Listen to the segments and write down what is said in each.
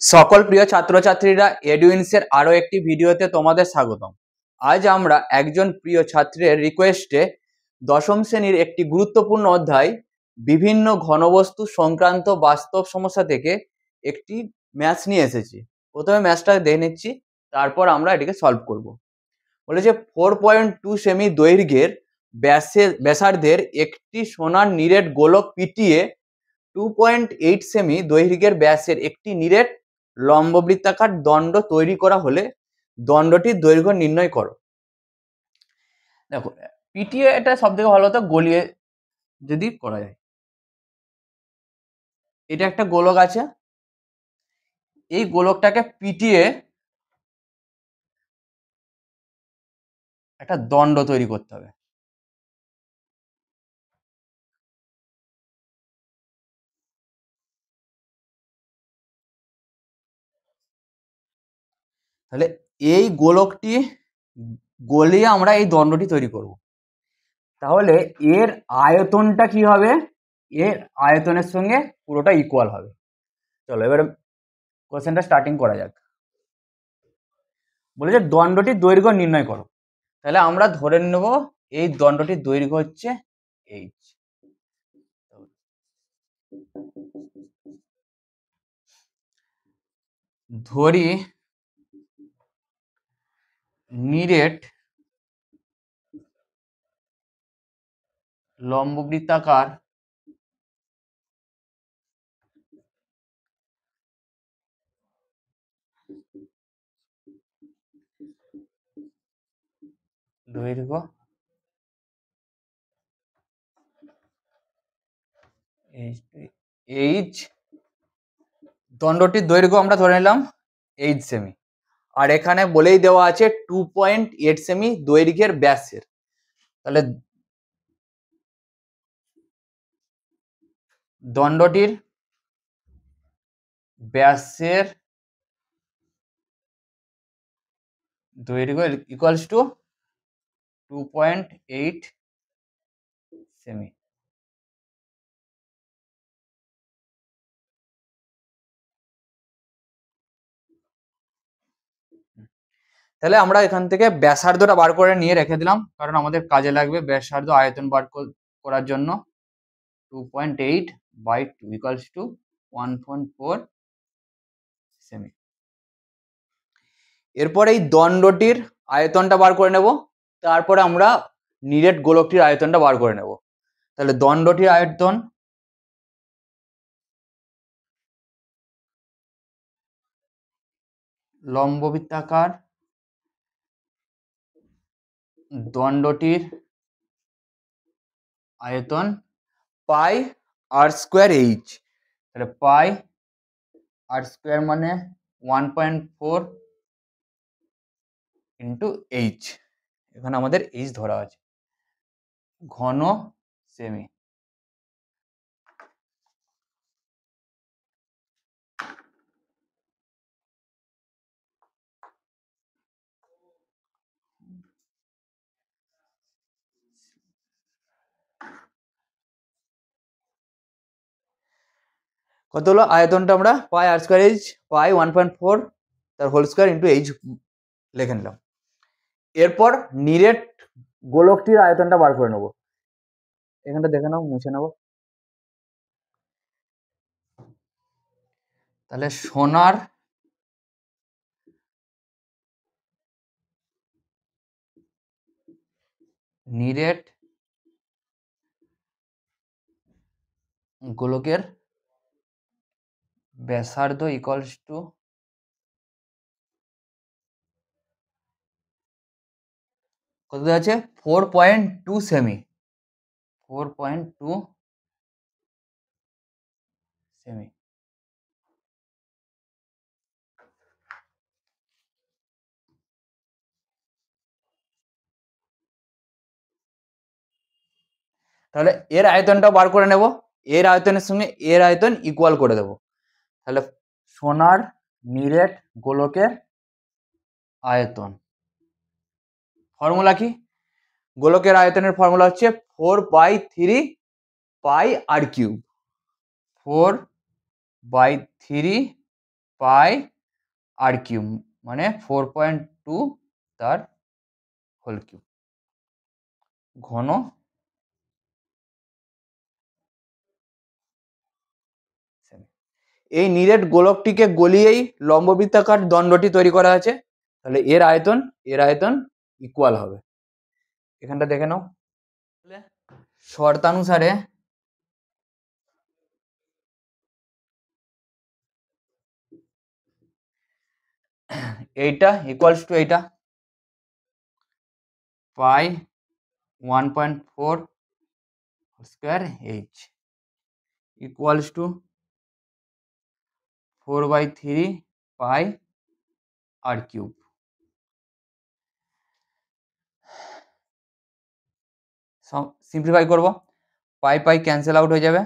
সকল প্রিয় ছাত্রছাত্রীরা এডুইন্সের আরো একটি ভিডিওতে তোমাদের স্বাগতম। আজ আমরা একজন প্রিয় ছাত্রের রিকোয়েস্টে দশম শ্রেণীর একটি গুরুত্বপূর্ণ অধ্যায় বিভিন্ন ঘনবস্তু সংক্রান্ত বাস্তব সমস্যা থেকে একটি ম্যাথস নিয়ে এসেছি। প্রথমে ম্যাথসটা দেখে নিচ্ছি, তারপর আমরা এটিকে সলভ করব। বলেছে 4.2 সেমি দৈর্ঘ্যের ব্যাসার্ধের একটি সোনার নিরেট গোলক পিটিয়ে 2.8 সেমি দৈর্ঘ্যের ব্যাসের একটি নিরেট লম্ববৃত্তাকার দণ্ড তৈরি করা হলে দণ্ডটির দৈর্ঘ্য নির্ণয় করো। দেখো, পিটিয়ে এটা সব থেকে ভালো হতো গলিয়ে যদি করা যায়। এটা একটা গোলক আছে, এই গোলকটাকে পিটিয়ে একটা দণ্ড তৈরি করতে হবে। তাহলে এই গোলকটি গলিয়ে আমরা এই দণ্ডটি তৈরি করব। তাহলে এর আয়তনটা কি হবে? এর আয়তনের সঙ্গে পুরোটা ইকুয়াল হবে। চলো এবার কোশ্চেনটা স্টার্টিং করা যাক। বলেছে দণ্ডটির দৈর্ঘ্য নির্ণয় করো। তাহলে আমরা ধরে নেব এই দণ্ডটির দৈর্ঘ্য হচ্ছে এইচ। ধরি নিরেট লম্ববৃত্তাকার দৈর্ঘ্য এইচ, দণ্ডটির দৈর্ঘ্য আমরা ধরে নিলাম 8 সেমি, আর এখানে বলেই দেওয়া আছে 2.8 সেমি দৈর্ঘ্যের ব্যাসের। তাহলে দণ্ডটির ব্যাসের দৈর্ঘ্য ইকুয়ালস টু 2.8 সেমি। তাহলে আমরা এখান থেকে ব্যাসার্ধটা বার করে নিয়ে রেখে দিলাম, কারণ আমাদের কাজে লাগবে ব্যাসার্ধ আয়তন বার করার জন্য। 2.8 by 2 equals to 1.4 সেমি। এরপর এই দণ্ডটির আয়তনটা বার করে নেব, তারপরে আমরা নিরেট গোলকটির আয়তনটা বার করে নেব। তাহলে দণ্ডটির আয়তন লম্ববৃত্তাকার দণ্ডটির আয়তন পাই আর স্কোয়ার এইচ। তাহলে পাই আর স্কোয়ার মানে 1.4 ইন্টু এইচ। এখানে আমাদের এইচ ধরা আছে, ঘন সেমি। কত হলো আয়তনটা? আমরা পাই আর স্কোয়ার এইচ, পাই 1.4 তার হোল স্কোয়ার ইন্টু এইচ লিখে নিলাম। এরপর নিরেট গোলকটির আয়তনটা বার করে নেব। এখানটা দেখে নাও, মুছে নেব। তাহলে সোনার নিরেট গোলকের ব্যাসার্ধ ইকুয়ালস টু কত আছে? 4.2 সেমি। 4.2 সেমি। তাহলে এর আয়তনটা বার করে নেব, এর আয়তনের সঙ্গে এর আয়তন ইকুয়াল করে দেব। তাহলে সোনার নিরেট গোলকের আয়তন, ফর্মুলা কি? গোলকের আয়তনের ফর্মুলা হচ্ছে 4/3 pi R cube. 4/3 pi R cube মানে 4.2 তার হোল কিউব ঘন সেমি। এই নিরেট গোলকটিকে গলিয়েই লম্ববৃত্তাকার দণ্ডটি তৈরি করা আছে। তাহলে এর আয়তন ইকুয়াল হবে। এখানটা দেখে নাও শর্তানুসারে এইটা ইকুয়ালস টু এইটা pi 1.4 square H equals to 4/3 pi R cube. Simplify করব, পাই পাই ক্যান্সেল আউট হয়ে যাবে,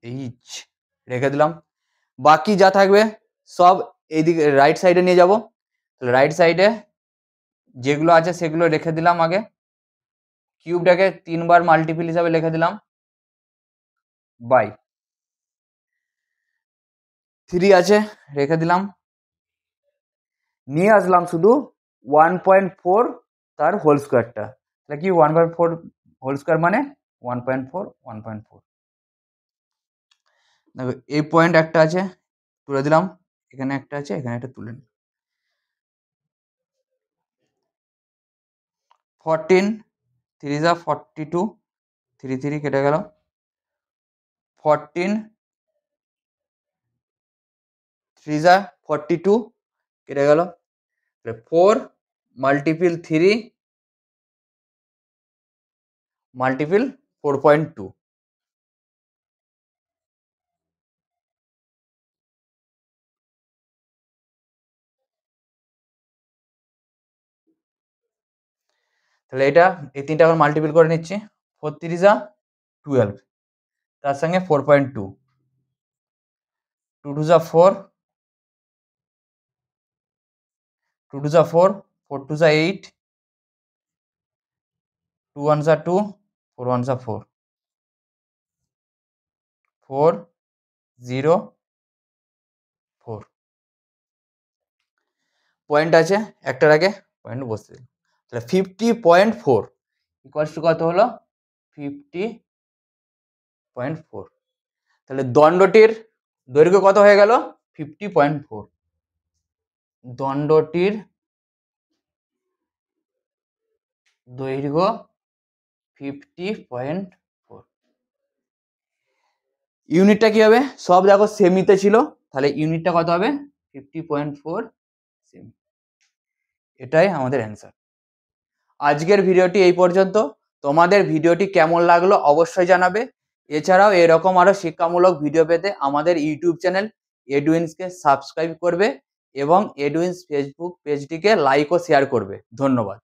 এইচ রেখে দিলাম। বাকি যা থাকবে সব এইদিকে রাইট সাইডে নিয়ে যাব। তাহলে রাইট সাইডে যেগুলো আছে সেগুলো রেখে দিলাম আগে। কিউবটাকে 3 বার মাল্টিপল হিসাবে লিখে দিলাম বাই 3 আছে রেখে দিলাম। নিয়ে আসলাম শুধু 1.4 তার হোল স্কোয়ারটা। তাহলে কি 1/4 হোল স্কোয়ার মানে 1.4 দেখো এই পয়েন্ট একটা আছে তুলে দিলাম, এখানে একটা আছে, এখানে একটা তুলে নিলাম। 14 3 যা 42 3 3 কেটে গেল 14 3 যা 42 কেটে গেল 4 মাল্টিপল 3 মাল্টিপল 4.2 তাহলে এটা এই তিনটা আবার মাল্টিপল করে নিচ্ছি 4 3 যা 12 তার সঙ্গে 4.2 2 2 যা 4 2 2 যা 4 4 2 যা 8 2 1 যা 2 4 1 যা 4 4 0 4 পয়েন্ট আছে একটার আগে পয়েন্ট বসতে দিন। তাহলে 50.4 ইকুয়ালস টু কত হলো 50.4। তাহলে দণ্ডটির দৈর্ঘ্য কত হয়ে গেল 50.4। দণ্ডটির দৈর্ঘ্য 50.4। ইউনিটটা কি হবে সব দেখো সেমিতে ছিল, তাহলে ইউনিটটা কত হবে 50.4 সেমি। এটাই আমাদের অ্যান্সার। আজকের ভিডিওটি এই পর্যন্ত। তোমাদের ভিডিওটি কেমন লাগলো অবশ্যই জানাবে। এছাড়াও এরকম আরো শিক্ষামূলক ভিডিও পেতে আমাদের ইউটিউব চ্যানেল এডুইন্সকে সাবস্ক্রাইব করবে এবং এডুইন্স ফেসবুক পেজটিকে লাইক ও শেয়ার করবে। ধন্যবাদ।